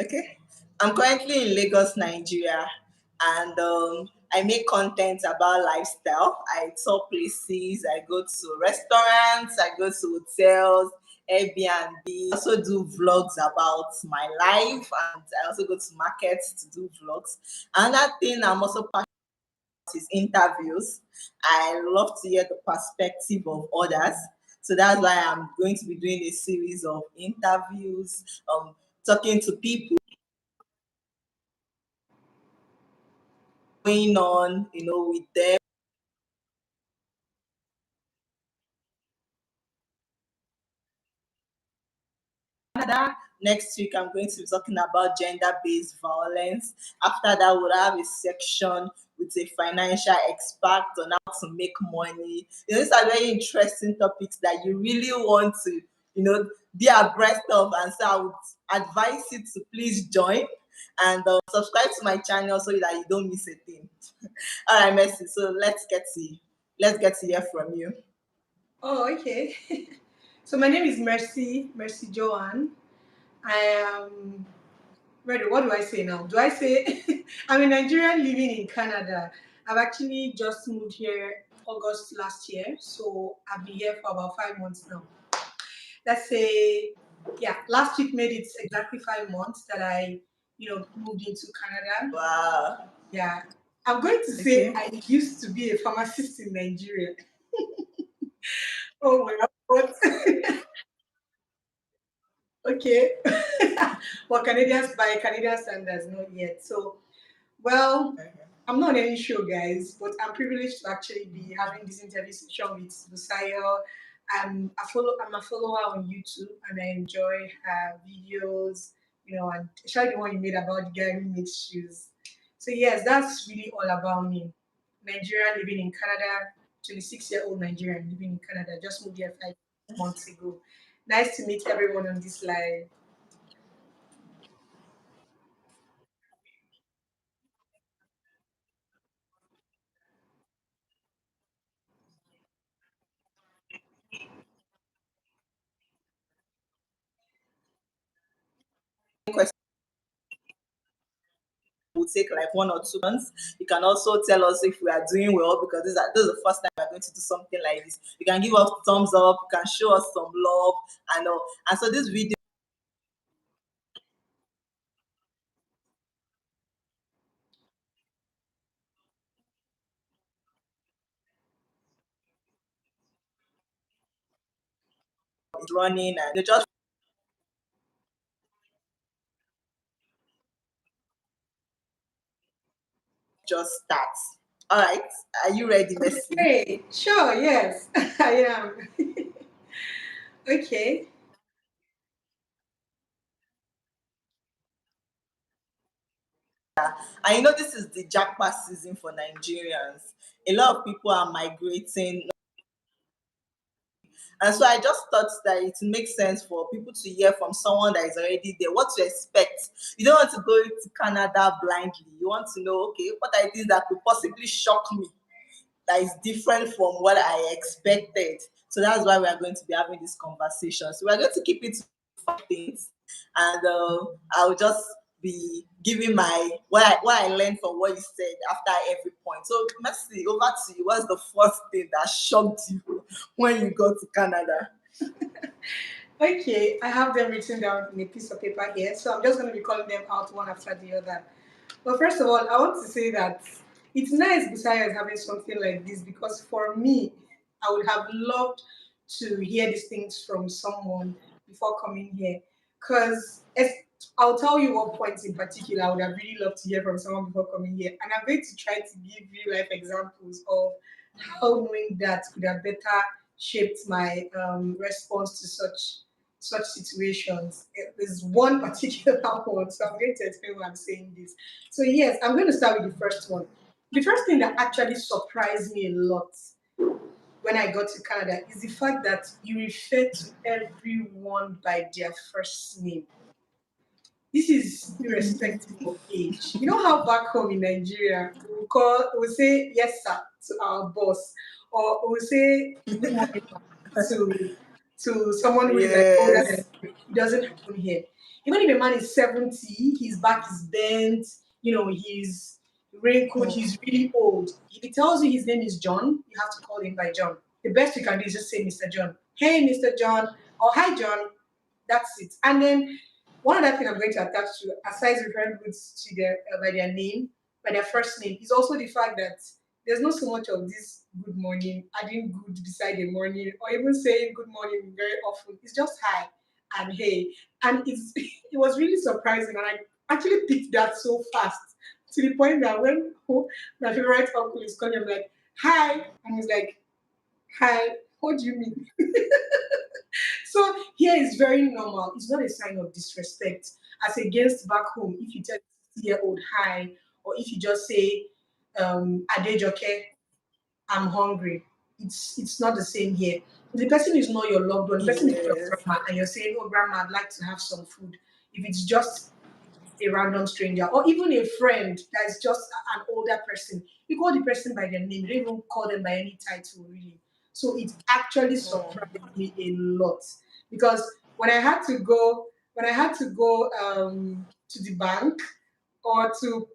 Okay. I'm currently in Lagos, Nigeria, and I make content about lifestyle. I tour places, I go to restaurants, I go to hotels, Airbnb. I also do vlogs about my life, and I also go to markets to do vlogs. Another thing I'm also passionate about is interviews. I love to hear the perspective of others. So that's why I'm going to be doing a series of interviews, talking to people going on, with them. Canada. Next week, I'm going to be talking about gender-based violence. After that, we'll have a section with a financial expert on how to make money. These are very interesting topics that you really want to, be abreast of. And so I would advise you to please join and subscribe to my channel so that you don't miss a thing. All right, Mercy. So let's get to hear from you. Oh, okay. So my name is Mercy Joanne. I am ready. What do I say now? Do I say I'm a Nigerian living in Canada? I've actually just moved here August last year, so I've been here for about 5 months now. Let's say, yeah, last week made it exactly 5 months that I moved into Canada. Wow. Yeah, I'm going to say Okay. I used to be a pharmacist in Nigeria. Oh my God. Okay. Well, Canadians by Canadian standards, not yet. So, well, I'm not on any show, guys, but I'm privileged to actually be having this interview session with Busayo. I'm a follower on YouTube, and I enjoy her videos, and especially the one you made about the guy who makes shoes. So yes, that's really all about me. Nigerian living in Canada, 26-year-old Nigerian living in Canada, just moved here 5 months ago. Nice to meet everyone on this live. Will take like 1 or 2 months. You can also tell us if we are doing well because this is the first time we're going to do something like this. You can give us thumbs up, you can show us some love and all. And so this video is running and they just start. All right. Are you ready, Messi? Okay, sure, yes, I am. Okay. And this is the jackpot season for Nigerians. A lot of people are migrating. And so I just thought that it makes sense for people to hear from someone that is already there what to expect. You don't want to go to Canada blindly. You want to know, okay, what are things that could possibly shock me that is different from what I expected. So that's why we are going to be having this conversation. So we're going to keep it to 5 things, and I'll just be giving my what I learned from what you said after every point. So Mercy, over to you. What's the first thing that shocked you when you got to Canada? Okay, I have them written down in a piece of paper here, so I'm just going to be calling them out one after the other. But first of all, I want to say that it's nice Busayo is having something like this because for me, I would have loved to hear these things from someone before coming here. Because I'll tell you what points in particular I would have really loved to hear from someone before coming here. And I'm going to try to give real life examples of how knowing that could have better shaped my response to such situations. There's one particular one, so I'm going to explain why I'm saying this. So yes, I'm going to start with the first one. The first thing that actually surprised me a lot when I got to Canada is the fact that you refer to everyone by their first name. This is irrespective of age. You know how back home in Nigeria we say yes sir to our boss, or we say good morning ma'am to to someone who is like older than Yes. him. It doesn't happen here. Even if a man is 70, his back is bent, he's wrinkled, he's really old. If he tells you his name is John, you have to call him by John. The best you can do is just say Mr. John. Hey, Mr. John, or hi, John. That's it. And then one other thing I'm going to attach to, aside referring goods to their by their name, by their first name, is also the fact that there's not so much of this good morning, adding good beside the morning, or even saying good morning very often. It's just hi and hey. And it was really surprising, and I actually picked that so fast to the point that when my favorite uncle is calling, I'm like, hi, and he's like, hi, what do you mean? So here is very normal. It's not a sign of disrespect as against back home. If you tell a 60-year-old hi, or if you just say, Adejoke, I'm hungry. It's not the same here. The person is not your loved one. The person is your Yes. grandma, and you're saying, "Oh, grandma, I'd like to have some food." If it's just a random stranger, or even a friend that is just an older person, you call the person by their name. You don't even call them by any title, really. So it actually Mm. surprised me a lot because when I had to go to the bank or to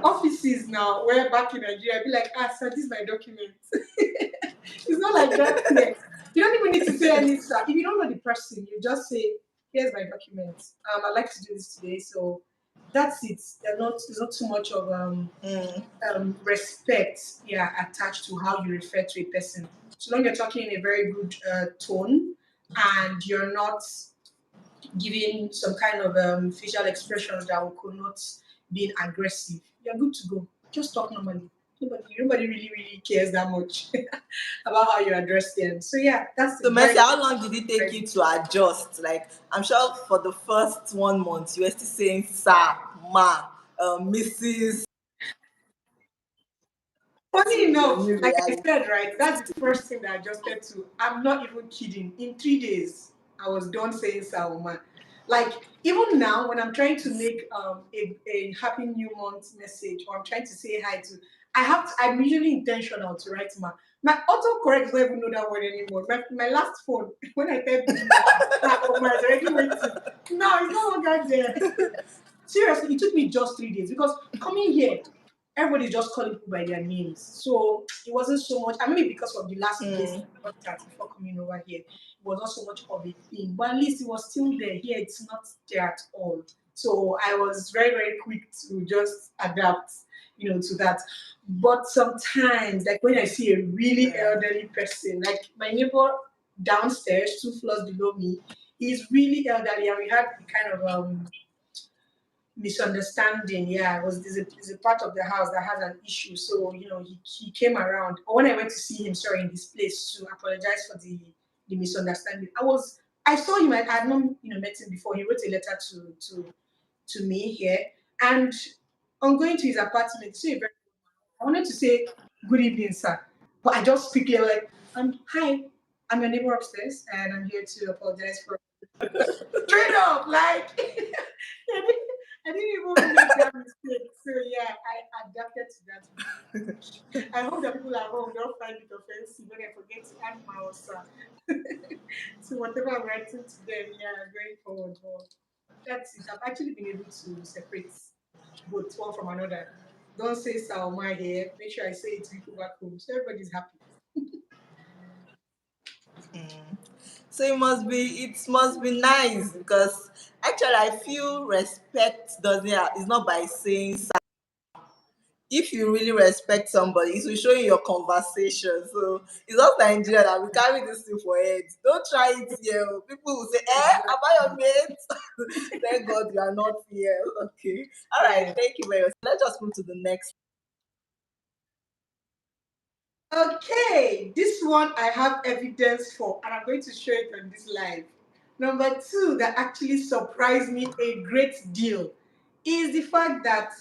offices now, where back in Nigeria, I'd be like, sir, this is my document. It's not like that here. You don't even need to say any sir. If you don't know the person, you just say, here's my document. I'd like to do this today. So that's it. There's not too much of Mm. respect, yeah, attached to how you refer to a person. So long you're talking in a very good tone and you're not giving some kind of facial expressions that will connote being aggressive, you're good to go. Just talk normally. Nobody really, really cares that much about how you address them. So yeah, that's So a very Mercy, how long did it take you to adjust? Like, I'm sure for the first 1 month, you were still saying sir, ma, Mrs. funny to your enough, new like I reality. said, right, that's the first thing that I adjusted to. I'm not even kidding. In 3 days, I was done saying Salma. Like even now, when I'm trying to make a happy new month message or I'm trying to say hi to, I'm usually intentional to write my autocorrect doesn't even know that word anymore. My last phone, when I type good morning, Oma is already waiting. No, it's no longer there. Seriously, it took me just 3 days because coming here, everybody's just calling people by their names. So it wasn't so much, I mean, because of the last place Mm. I worked at before coming over here, it was not so much of a thing. But at least it was still there. Here, it's not there at all. So I was very, very quick to just adapt, to that. But sometimes, like when I see a really Yeah. elderly person, like my neighbor downstairs, 2 floors below me, is really elderly, and we had the kind of misunderstanding. Yeah, there's a part of the house that has an issue. So, he came around. Or when I went to see him, sorry, in his place to apologize for the misunderstanding. I saw him, I had not, met him before. He wrote a letter to me here. And on going to his apartment, so I wanted to say, good evening, sir. But I just quickly like, hi, I'm your neighbor upstairs, and I'm here to apologize for straight up, like I didn't even make that mistake. So yeah, I adapted to that really quick. I hope that people at home don't find it offensive when I forget to add my answer. So whatever I'm writing to them, yeah, going forward. But that's it. I've actually been able to separate both one from another. Don't say Salma here. Make sure I say it to people back home. So everybody's happy. So it must be nice because actually I feel respect doesn't is not by saying sir. If you really respect somebody, it will show in your conversation. So it's not Nigeria that we carry this thing for heads. Don't try it here. People will say, am Exactly. I your mate? Thank God you are not here. Okay. All right. Yeah. Thank you very much. Let's just move to the next. Okay, this one I have evidence for, and I'm going to show it on this live. Number two, that actually surprised me a great deal, is the fact that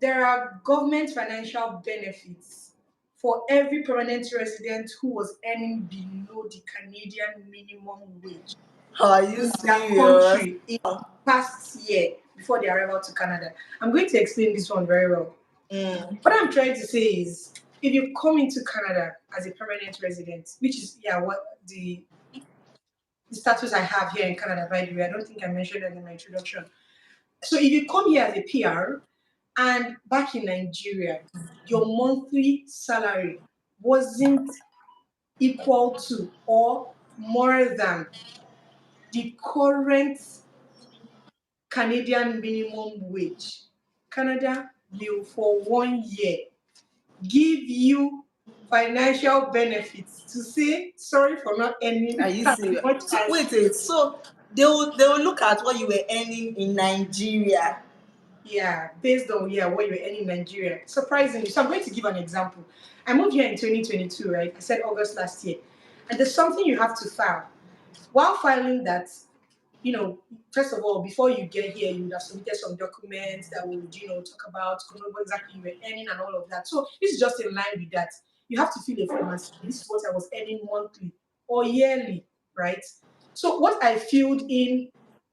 there are government financial benefits for every permanent resident who was earning below the Canadian minimum wage Are you in their serious? country in the past year before their arrival to Canada. I'm going to explain this one very well. Mm. What I'm trying to say is, if you come into Canada as a permanent resident, which is yeah, what the the status I have here in Canada, by the way. I don't think I mentioned that in my introduction. So if you come here as a PR and back in Nigeria, your monthly salary wasn't equal to or more than the current Canadian minimum wage, Canada will for 1 year give you financial benefits to say sorry for not earning Are you as serious? much So as wait. So they will look at what you were earning in Nigeria. yeah, based on what you're earning in Nigeria. Surprisingly, so I'm going to give an example. I moved here in 2022, right? I said August last year, and there's something you have to file. While filing that, first of all, before you get here, you would have submitted some documents that would, talk about what exactly you were earning and all of that. So this is just in line with that. You have to fill a form and say, this is what I was earning monthly or yearly, right? So what I filled in,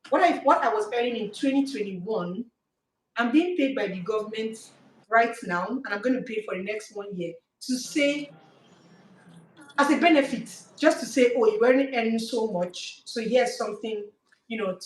what I was earning in 2021, I'm being paid by the government right now, and I'm going to pay for the next 1 year to say as a benefit, just to say, oh, you're earning so much, so here's something,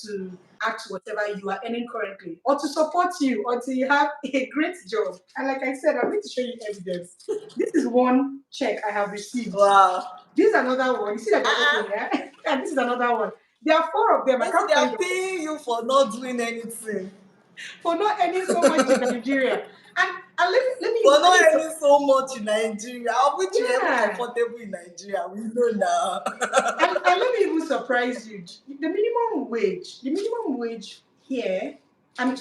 to add to whatever you are earning currently, or to support you until you have a great job. And like I said, I'm going to show you evidence. This is one check I have received. Wow. This is another one. You see that they're open, yeah? And this is another one. There are 4 of them. I can't They find are them paying you for not doing anything. for not earning so much in Nigeria. And For let not me earning so much in Nigeria. How which you are yeah. comfortable in Nigeria? We know now. And let me even surprise you. The minimum wage here, I'm in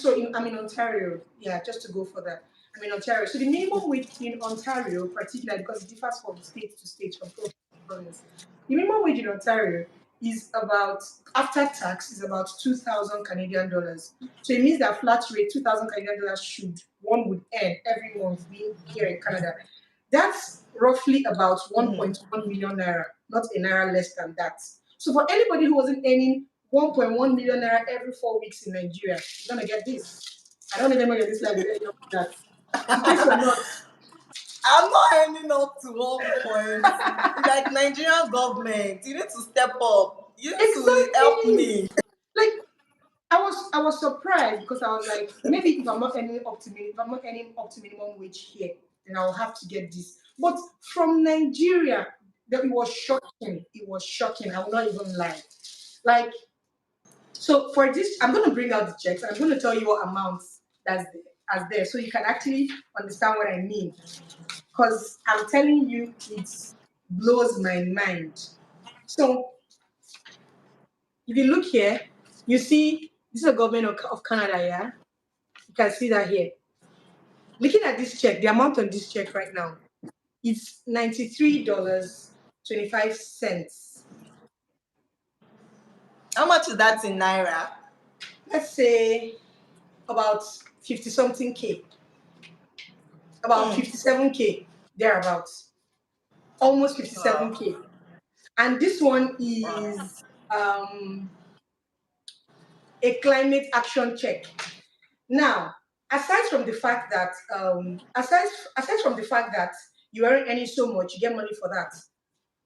Ontario. Yeah, just to go for that. I'm in Ontario. So the minimum wage in Ontario, particularly because it differs from state to state, from province to province. The minimum wage in Ontario is about, after tax, is about 2,000 Canadian dollars. So it means that flat rate 2,000 Canadian dollars should one would earn every month being here in Canada. That's roughly about 1.1 million naira, not a naira less than that. So for anybody who wasn't earning 1.1 million naira every 4 weeks in Nigeria, you're gonna get this. I don't even know if this like with any of that. In case you're not, I'm not earning up to 1 point. Like Nigerian government, you need to step up. You need to help exactly. me. Like I was surprised because I was like, maybe if I'm not earning up to if I'm not earning up to minimum wage here, then I'll have to get this. But from Nigeria, that it was shocking. It was shocking. I will not even lie. Like, so for this, I'm going to bring out the checks and I'm going to tell you what amounts as there, so you can actually understand what I mean. Because I'm telling you, it blows my mind. So if you look here, you see this is the government of Canada. Yeah, you can see that here. Looking at this check, the amount on this check right now is $93.25. How much is that in Naira? Let's say about 50 something K, about 57K, thereabouts, almost Wow. 57K. And this one Wow. is a climate action check. Now, aside from the fact that aside from the fact that you aren't earning so much, you get money for that.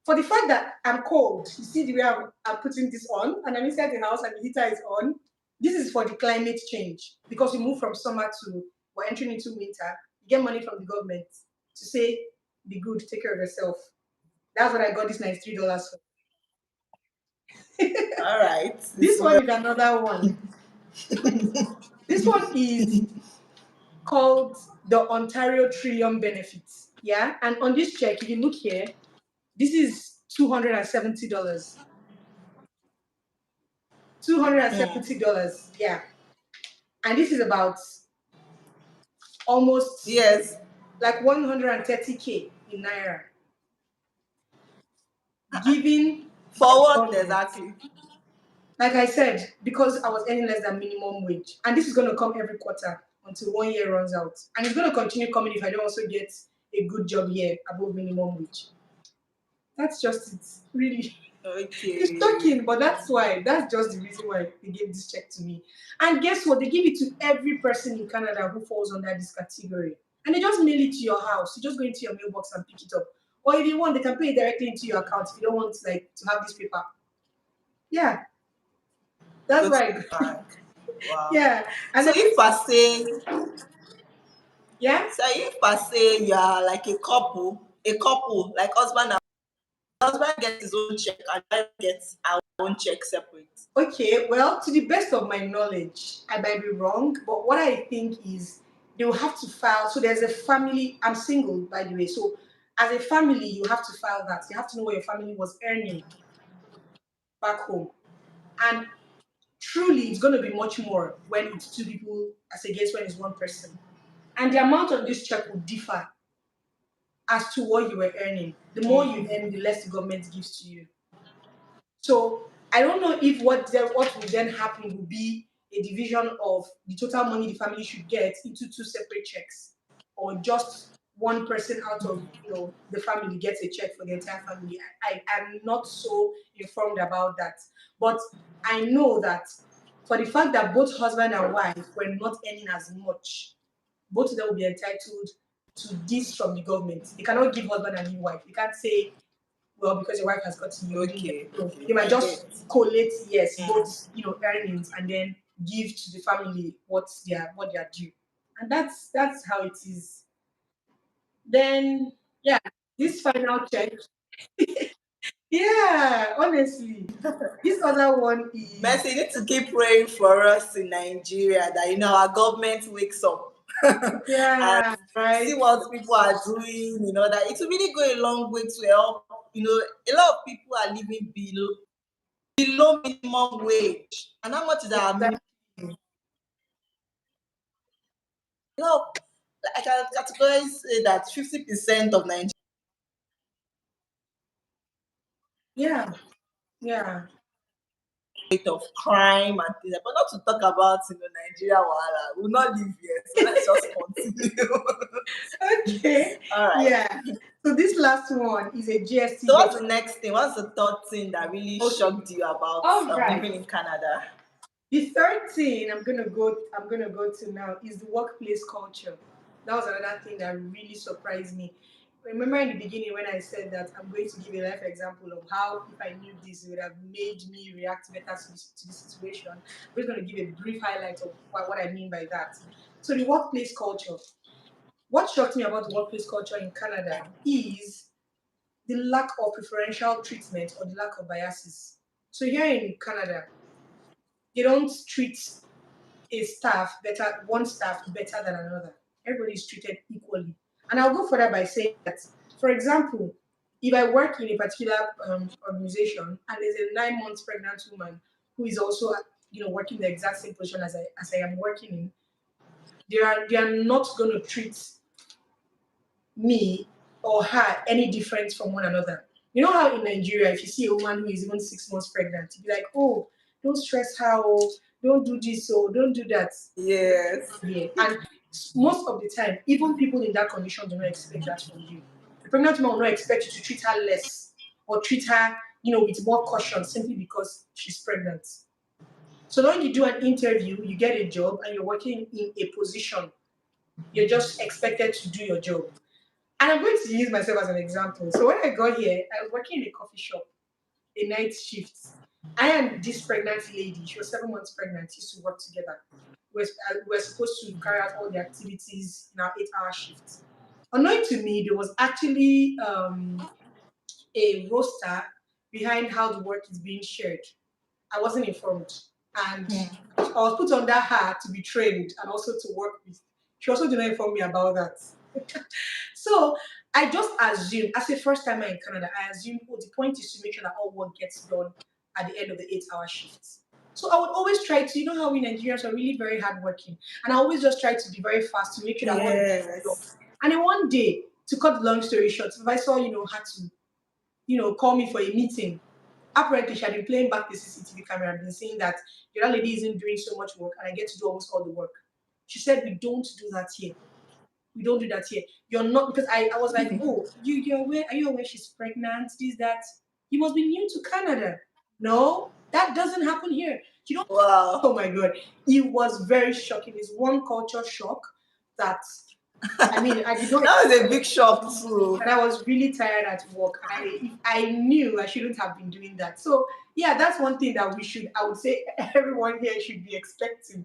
For the fact that I'm cold, you see the way I'm putting this on, and I'm inside the house and the heater is on. This is for the climate change because we move from summer to we're entering into winter. You get money from the government to say, be good, take care of yourself. That's what I got this $93 for. All right. It's This one well. is another one. This one is called the Ontario Trillium Benefits. Yeah. And on this check, if you look here, this is $270. $270. Yeah. And this is about almost Yes. like 130K in Naira given by For the what government. exactly? Like I said, because I was earning less than minimum wage. And this is going to come every quarter until 1 year runs out. And it's going to continue coming if I don't also get a good job here above minimum wage. That's just it. Really. It's Okay. shocking, but that's why. That's just the reason why they gave this check to me. And guess what? They give it to every person in Canada who falls under this category. And they just mail it to your house. You just go into your mailbox and pick it up. Or if you want, they can pay it directly into your account if you don't want like to have this paper. Yeah, that's Go to right. the bank. Wow. Yeah, and So then if per se, yeah. so if per se you are like a couple, like husband gets his own check and wife gets our own check separate. Okay, well, to the best of my knowledge, I might be wrong, but what I think is they will have to file. So there's a family. I'm single, by the way. So as a family, you have to file that. You have to know what your family was earning back home, and truly, it's going to be much more when it's two people as against when it's one person. And the amount of this check will differ as to what you were earning. The more you earn, the less the government gives to you. So I don't know if what will then happen will be a division of the total money the family should get into two separate checks, or just one person out of the family gets a check for the entire family. I am not so informed about that, but I know that for the fact that both husband and wife were not earning as much, both of them will be entitled to this from the government. You cannot give husband and new wife. You can't say, well, because your wife has gotten you didn't get. Okay, So okay, they might I get. just collate, yes, Mm. both earnings, and then give to the family what they are due. And that's how it is. Then yeah, this final check. Yeah, honestly. This other one is Mercy, you need to keep praying for us in Nigeria that our government wakes up and yeah, see right. what people are doing. That it will really go a long way to help. A lot of people are living below minimum wage. And how much is our minimum? Exactly. I can categorically say that 50% of Nigeria Yeah, yeah. rate of crime and things, but not to talk about Nigeria wahala. We'll not live here, so let's just continue. Okay. All right. Yeah. So this last one is a So GST what's based. the next thing? What's the third thing that really Okay. shocked you about All right. living in Canada? The third thing I'm gonna go to now is the workplace culture. That was another thing that really surprised me. Remember in the beginning when I said that I'm going to give a life example of how if I knew this it would have made me react better to this situation. We're going to give a brief highlight of what I mean by that. So the workplace culture. What shocked me about the workplace culture in Canada is the lack of preferential treatment or the lack of biases. So here in Canada, they don't treat one staff better than another. Everybody is treated equally. And I'll go further by saying that, for example, if I work in a particular organization and there's a 9 months pregnant woman who is also working the exact same position as I am working in, they are not going to treat me or her any different from one another. You know how in Nigeria, if you see a woman who is even 6 months pregnant, you'd be like, oh, don't stress her, oh, don't do this, oh, don't do that. Yes. Yeah. And most of the time, even people in that condition do not expect that from you. The pregnant woman will not expect you to treat her less or treat her, with more caution simply because she's pregnant. So when you do an interview, you get a job and you're working in a position, you're just expected to do your job. And I'm going to use myself as an example. So when I got here, I was working in a coffee shop, a night shift. I and this pregnant lady, she was 7 months pregnant, used to work together. We were supposed to carry out all the activities in our 8-hour shifts. Unknown to me, there was actually a roster behind how the work is being shared. I wasn't informed. And I was put under her to be trained and also to work with. She also did not inform me about that. So I just assumed, as a first timer in Canada, I assumed, oh, the point is to make sure that all work gets done at the end of the 8-hour shifts. So I would always try to, how we Nigerians are really very hardworking. And I always just try to be very fast to make sure that all the work is done. Yes. And then one day, to cut the long story short, if I saw, had to, call me for a meeting. Apparently, she had been playing back the CCTV camera and been saying that the other lady isn't doing so much work and I get to do almost all the work. She said, we don't do that here. We don't do that here. You're not, because I was like, oh, you're aware, are you aware she's pregnant? This, that. You must be new to Canada. No, that doesn't happen here. You don't, oh Wow. my God. It was very shocking. It's one culture shock that I mean, I did not That was a expect big shock too. and I was really tired at work. If I knew I shouldn't have been doing that. So yeah, that's one thing that I would say everyone here should be expecting.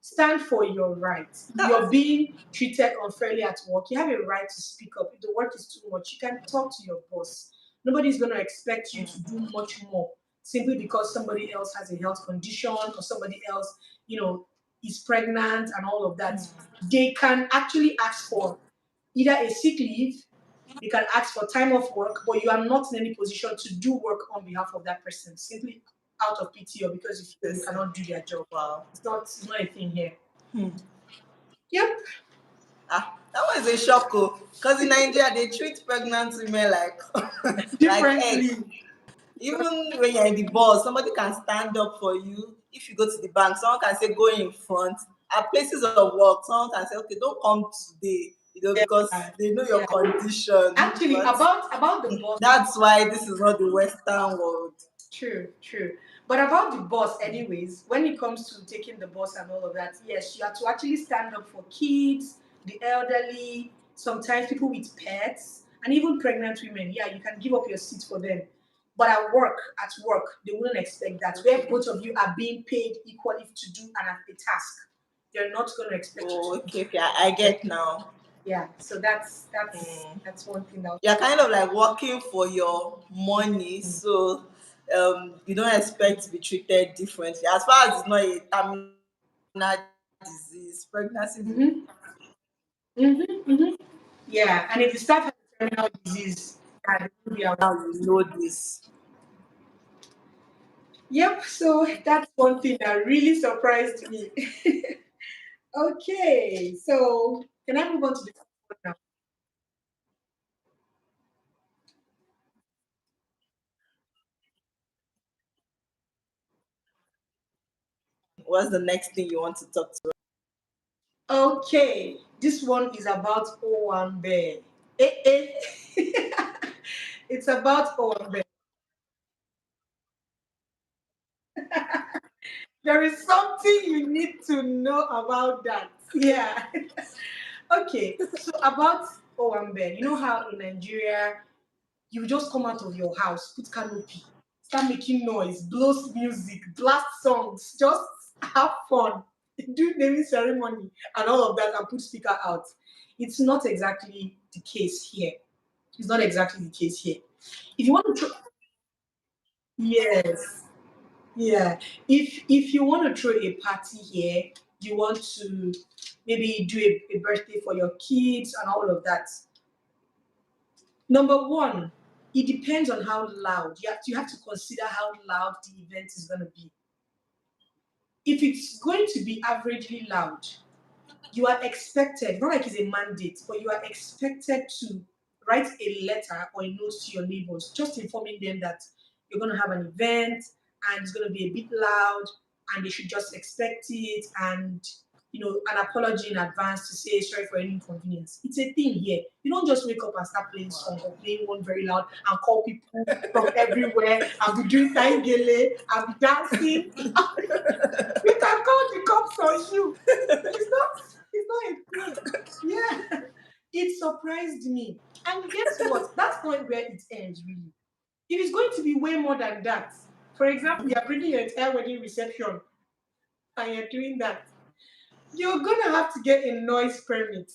Stand for your rights. If you're That's being treated unfairly at work, you have a right to speak up. If the work is too much, you can talk to your boss. Nobody's going to expect you to do much more simply because somebody else has a health condition or somebody else, is pregnant and all of that. They can actually ask for either a sick leave, they can ask for time off work, but you are not in any position to do work on behalf of that person simply out of pity or because you feel they this. cannot do their job. Wow. It's not a thing here. Hmm. Yep. That was a shock, because in Nigeria they treat pregnant women like like egg. Differently. Even when you're in the bus, somebody can stand up for you. If you go to the bank, someone can say go in front. At places of work, someone can say, okay, don't come today, Yeah. because they know your Yeah. condition. Actually, But about the boss, that's why this is not the Western world. true, true. But about the boss, anyways, when it comes to taking the bus and all of that, yes, you have to actually stand up for kids, the elderly, sometimes people with pets, and even pregnant women. Yeah, you can give up your seat for them. But at work, they wouldn't expect that. Where both of you are being paid equally to do a task, they're not going to expect you Oh, to okay, okay, I do. get now. Yeah, so that's Mm. that's one thing that. You're kind of like working for your money, so you don't expect to be treated differently. As far as it's not a terminal disease, pregnancy is Mm-hmm, mm-hmm, mm-hmm. Yeah, and if you start having terminal disease, yeah, they will be aware. now you know this. Yep, so that's one thing that really surprised me. Okay, so can I move on to the next one now? What's the next thing you want to talk to? Okay, this one is about Owambe. Eh, eh. It's about Owambe. There is something you need to know about that. Yeah. Okay, so about Owambe, you know how in Nigeria you just come out of your house, put canopy, start making noise, blow music, blast songs, just have fun, do naming ceremony and all of that and put speaker out. It's not exactly the case here. It's not exactly the case here. If you want to yes, yeah. If you want to throw a party here, you want to maybe do a birthday for your kids and all of that. Number one, it depends on how loud. You have to consider how loud the event is going to be. If it's going to be averagely loud, you are expected, not like it's a mandate, but you are expected to write a letter or a note to your neighbors, just informing them that you're going to have an event and it's going to be a bit loud and they should just expect it and an apology in advance to say sorry for any inconvenience. It's a thing here. You don't just wake up and start playing song or playing one very loud and call people from everywhere and be doing tangele and be dancing. You can call the cops on you. It's not a thing. Yeah. It surprised me. And guess what? That's not where it ends, really. It is going to be way more than that. For example, you're bringing your entire wedding reception and you're doing that. You're going to have to get a noise permit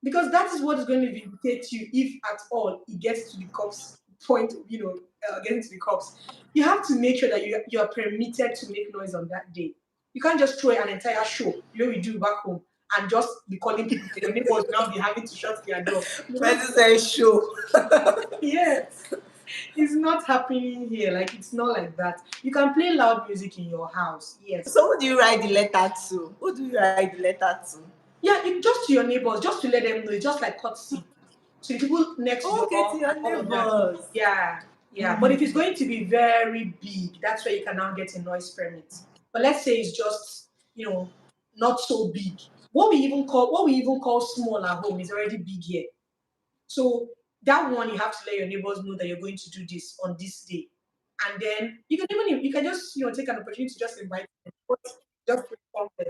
because that is what is going to vindicate you if at all it gets to the cops point, getting to the cops. You have to make sure that you are permitted to make noise on that day. You can't just throw an entire show, we do back home, and just be calling people. Your neighbors will now be having to shut their door. Person say show. Yes, it's not happening here. Like it's not like that. You can play loud music in your house. Yes. So who do you write the letter to? Who do you write the letter to? Yeah, just to your neighbors, just to let them know. It's just like courtesy to the people next Okay, to door your and all of that. neighbors. Yeah, yeah. But if it's going to be very big, that's where you can now get a noise permit. But let's say it's just not so big. What we even call small at home is already big here. So that one you have to let your neighbors know that you're going to do this on this day, and then you can just take an opportunity to just invite them, but just to inform them.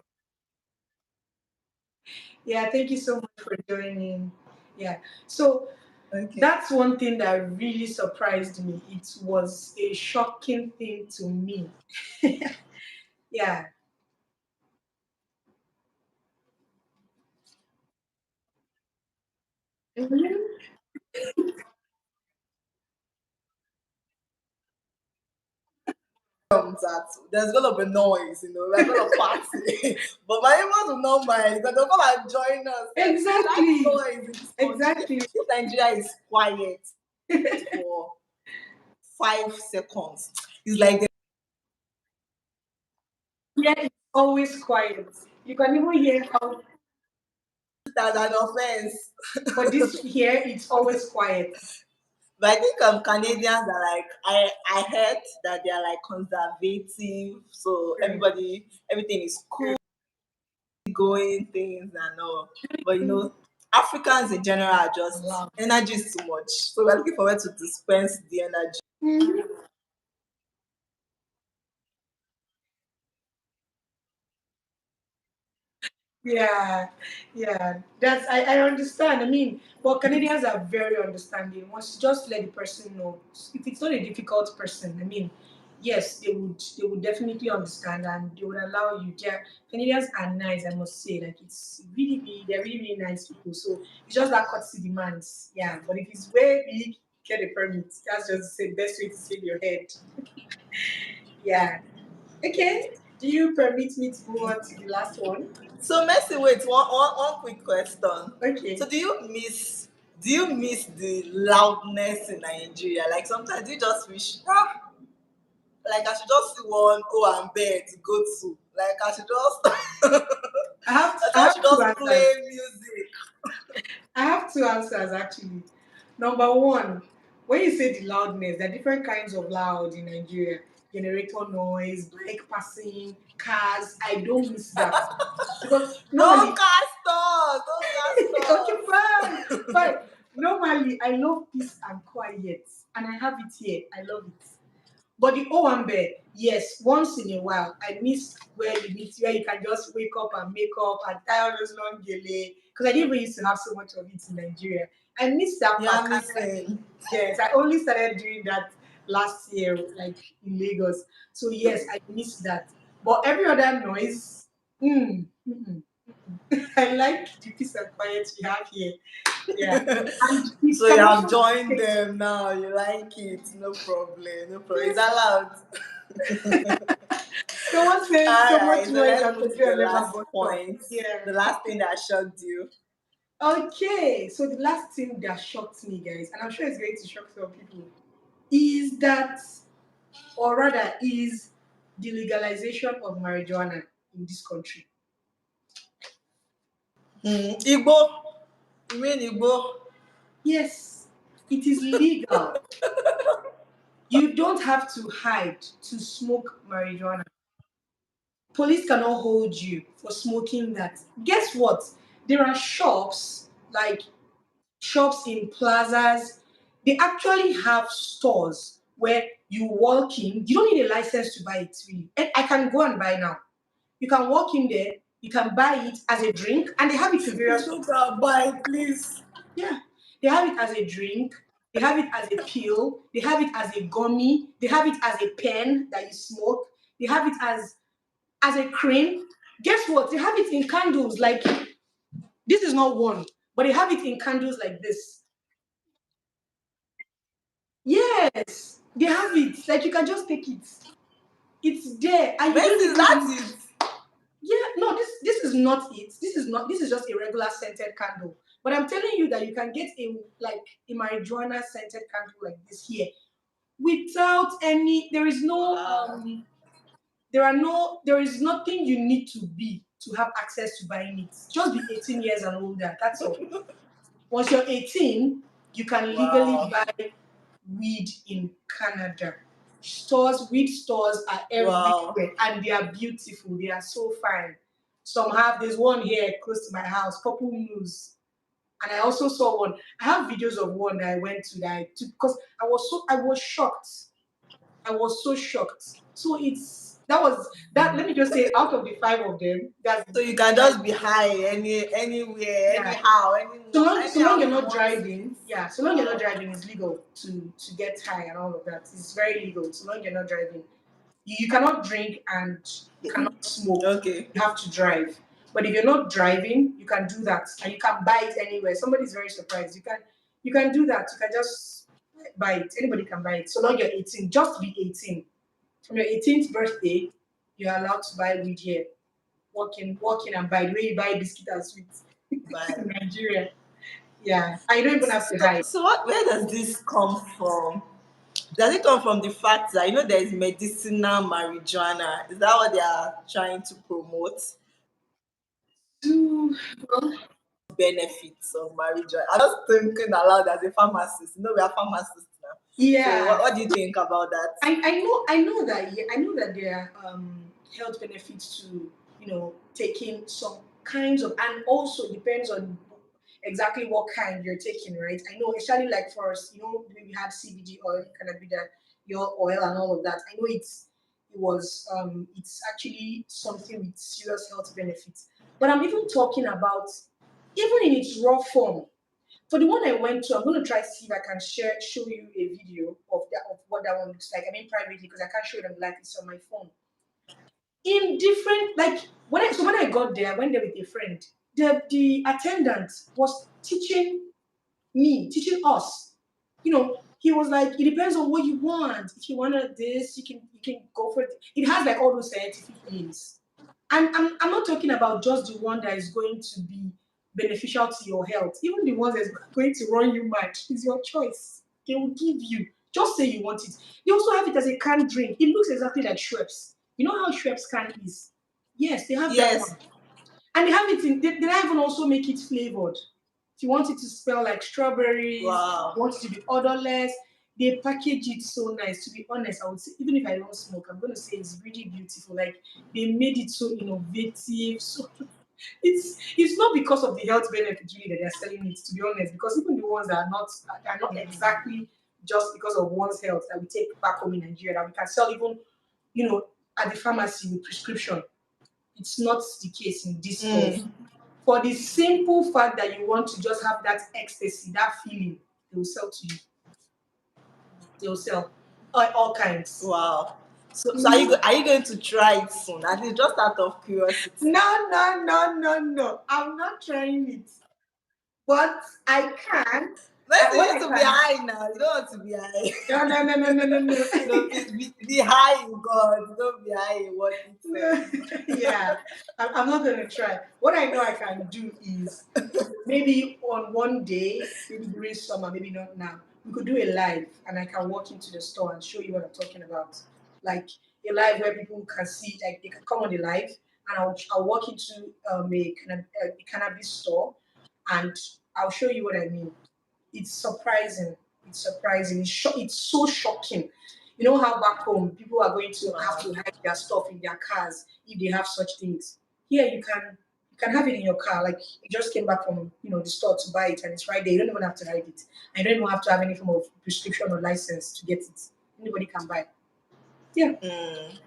Yeah, thank you so much for joining. Yeah. So Okay. that's one thing that really surprised me. It was a shocking thing to me. Yeah. Mhm. That there's gonna be noise, we're gonna party. But my neighbors will not mind because they'll come and join us. We like Exactly. noise in this country. Exactly. If Nigeria is quiet for 5 seconds, it's like Yeah, it's always quiet. You can even hear how, there's an offense. but this here, it's always quiet. But I think Canadians are like I heard that they are like conservative, so Mm. everything is cool going things and all. But Africans in general are just Wow. energy is too much. So we're looking forward to dispense the energy. Mhm. Yeah, yeah. That's I understand. I mean, but Canadians are very understanding. Once you just let the person know, if it's not a difficult person, I mean, yes, they would definitely understand and they would allow you. Canadians are nice, I must say. Like it's they're really, really nice people. So it's just that courtesy demands. Yeah. But if it's way big, get a permit. That's just the best way to save your head. Yeah. Okay. Do you permit me to move on to the last one? So Messi, wait, one quick question. So Okay. do you miss the loudness in Nigeria? Like sometimes you just wish like I should just see one O and bed to go to. Like I should just I I have should two just answers. play music. I have two answers actually. Number one, when you say the loudness, there are different kinds of loud in Nigeria. Generator noise, bike passing, cars. I don't miss that because Don't normally, cast us! Don't okay, cast fine, fine. us! Normally, I love peace and quiet, and I have it here. I love it. But the Owambe, yes, once in a while, I miss where you can just wake up and make up and tie all those long gele. Because I didn't even used to have so much of it in Nigeria. I miss that You part. are missing. Yes, I only started doing that last year, like in Lagos. So yes, I miss that. But every other noise, mm, mm-mm. I like the peace and quiet we have here. Yeah, and it So you can have also joined take. them now. You like it. No problem. No problem. Is that allowed? Someone says All so much right. So noise let's and move to Pedro the never last bought up. point. Yeah. The last thing that shocked you. Okay, so the last thing that shocked me, guys, and I'm sure it's going to shock some people, is that, or rather, is the legalization of marijuana in this country. Igbo. You mean Igbo? Yes, it is legal. You don't have to hide to smoke marijuana. Police cannot hold you for smoking that. Guess what? There are shops like shops in plazas. They actually have stores where you walk in. You don't need a license to buy it, really. And I can go and buy now. You can walk in there, you can buy it as a drink, and they have it in Please various. don't go buy, please. Yeah, they have it as a drink, they have it as a pill, they have it as a gummy, they have it as a pen that you smoke, they have it as a cream. Guess what? They have it in candles. Like this is not one, but they have it in candles like this. Yes, they have it. Like you can just take it. It's there, and you don't Messi, even that's need. it. Yeah, no, this is not it. This is not. This is just a regular scented candle. But I'm telling you that you can get a marijuana scented candle like this here without any. There is no Wow. there is nothing you need to be to have access to buying it. Just be 18 years and older. That's all. Once you're 18, you can legally Wow. buy weed in Canada. Weed stores are Wow. everywhere and they are beautiful. They are so fine. There's one here close to my house, Purple News. And I also saw one. I have videos of one that I went to that I took because I was shocked. I was so shocked. So That was that. Let me just say, out of the 5 of them, that's So you can just be high anywhere, yeah. anyhow, So long anyhow you're you not want driving, yeah. So long you're not driving, it's legal to get high and all of that. It's very legal. So long you're not driving, you cannot drink and you it. cannot smoke. Okay. You have to drive. But if you're not driving, you can do that, and you can buy it anywhere. Somebody's very surprised. You can do that. You can just buy it. Anybody can buy it. So long you're 18, just be 18. From your 18th birthday, you're allowed to buy weed here. Walk in and buy the way you buy biscuit and sweets But in Nigeria. Yeah. I don't even have to hide. so where does this come from? Does it come from the fact that there is medicinal marijuana? Is that what they are trying to promote? Well, Benefits of marijuana. I'm just thinking aloud as a pharmacist. We are pharmacists now. So yeah. what do you think about that? I know that, yeah, I know that there are health benefits to taking some kinds of, and also depends on exactly what kind you're taking, right? I know, especially like for us, when we had CBD oil, kind of be the your oil and all of that. I know it's actually something with serious health benefits. But I'm even talking about even in its raw form. For the one I went to, I'm going to try to see if I can show you a video of what that one looks like. I mean, privately, because I can't show it on live. It's on my phone. In different, like when I got there, I went there with a friend. The attendant was teaching us. He was like, it depends on what you want. If you wanted this, you can go for it. It has like all those scientific names. And I'm not talking about just the one that is going to be beneficial to your health. Even the one that's going to run you mad is your choice. They will give you. Just say you want it. They also have it as a canned drink. It looks exactly like Schweppes. You know how Schweppes can is? Yes, they have that Yes. one. And they have it in, they don't even also make it flavored. If you want it to smell like strawberries, Wow. you want it to be odorless, they package it so nice. To be honest, I would say, even if I don't smoke, I'm going to say it's really beautiful. Like, they made it so innovative. So it's not because of the health benefits really that they're selling it, to be honest, because even the ones that are not exactly just because of one's health that we take back home in Nigeria, that we can sell even, at the pharmacy with prescription. It's not the case in this stuff. Mm. For the simple fact that you want to just have that ecstasy, that feeling, they will sell to you. They will sell all kinds. Wow. So Mhm. are you going to try it soon? At least just out of curiosity. No, no, no, no, no. I'm not trying it, but I can. Let's What you I to be can. high now. You don't want to be high. No, no, no, no, no, no, no. Please be high in God. Don't be high in what No. itself. Yeah, I'm not going to try. What I know I can do is maybe on one day, maybe during summer, maybe not now, we could do a live and I can walk into the store and show you what I'm talking about. Like a live where people can see, like they can come on the live and I'll walk into a cannabis store and I'll show you what I mean. It's surprising. It's surprising. It's so shocking. You know how back home people are going to have Wow. to hide their stuff in their cars if they have such things. Here you can have it in your car. Like you just came back from the store to buy it and it's right there. You don't even have to hide it. And you don't even have to have any form of prescription or license to get it. Anybody can buy. Yeah. Mm.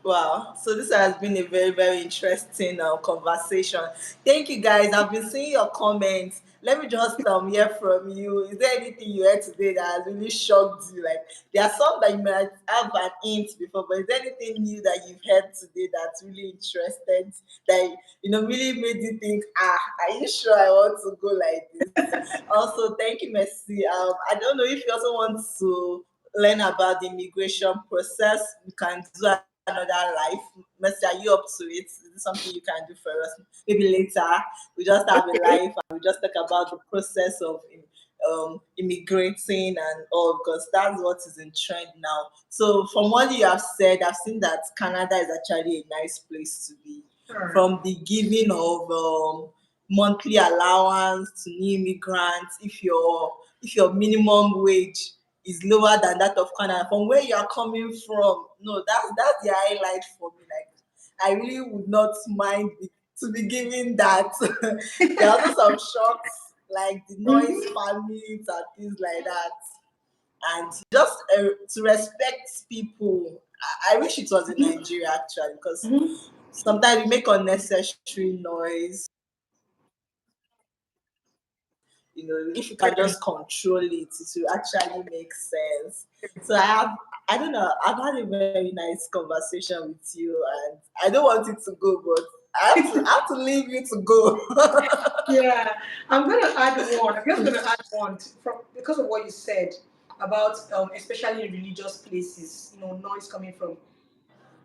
Wow. So this has been a very, very interesting conversation. Thank you guys. I've been seeing your comments. Let me just hear from you. Is there anything you heard today that has really shocked you? Like there are some that you might have an hint before, but is there anything new that you've heard today that's really interested that really made you think, are you sure I want to go like this? Also, thank you, Messi. I don't know if you also want to learn about the immigration process. We can do another life. Mercy, are you up to it? Is it something you can do for us? Maybe later we just have a Okay. life and we just talk about the process of immigrating and all because that's what is in trend now. So from what you have said, I've seen that Canada is actually a nice place to be. Sure. From the giving of monthly allowance to new immigrants, if your minimum wage is lower than that of Canada. From where you are coming from, no, that's the highlight for me. Like, I really would not mind to be given that. There are also some shocks, like the noise Mhm. permits and things like that. And just to respect people I wish it was in Nigeria actually, because Mhm. sometimes we make unnecessary noise. If you can just control it, it will actually make sense. So I don't know, I've had a very nice conversation with you, and I don't want it to go, but I have to leave you to go. Yeah, I'm gonna add one. I'm just gonna add one from because of what you said about especially in religious places, noise coming from.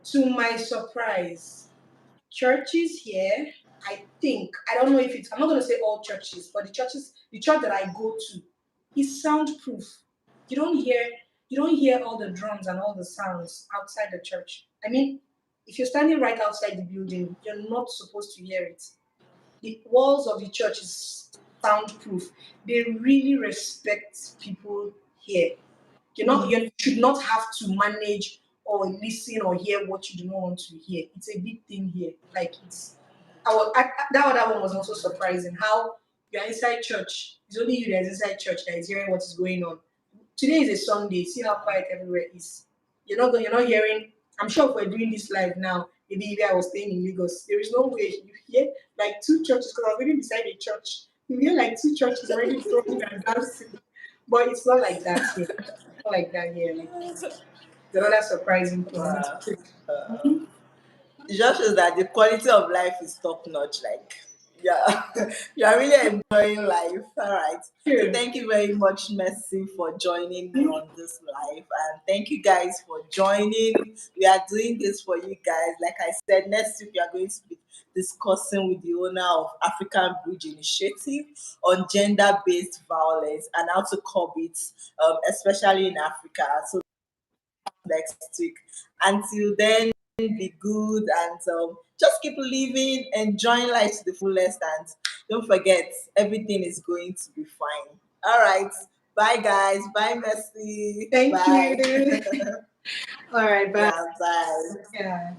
To my surprise, churches here, I don't know if it's I'm not gonna say all churches, but the church that I go to is soundproof. You don't hear you don't hear all the drums and all the sounds outside the church. I mean, if you're standing right outside the building, you're not supposed to hear it. The walls of the church is soundproof. They really respect people here. You should not have to manage or listen or hear what you do not want to hear. It's a big thing here. Like that other one was also surprising. How you're inside church. It's only you that's inside church that is hearing what is going on. Today is a Sunday. See how quiet everywhere is. You're not hearing. I'm sure if we're doing this live now, maybe if I was staying in Lagos, there is no way you hear like two churches because I'm living beside a church. You hear like two churches already throwing and dancing, but it's not like that here. Not like that here. Like it's another surprising thing. Wow. It just shows that the quality of life is top notch. Like, yeah, you are really enjoying life. All right. So Here. thank you very much, Messi, for joining me on this live, and thank you guys for joining. We are doing this for you guys. Like I said, next week we are going to be discussing with the owner of African Bridge Initiative on gender-based violence and how to curb it, especially in Africa. So next week. Until then, be good and just keep living, enjoying life to the fullest, and don't forget, everything is going to be fine. All right. Bye, guys. Bye, Messi. Thank Bye. you. All right, bye. Yeah, bye. Yeah.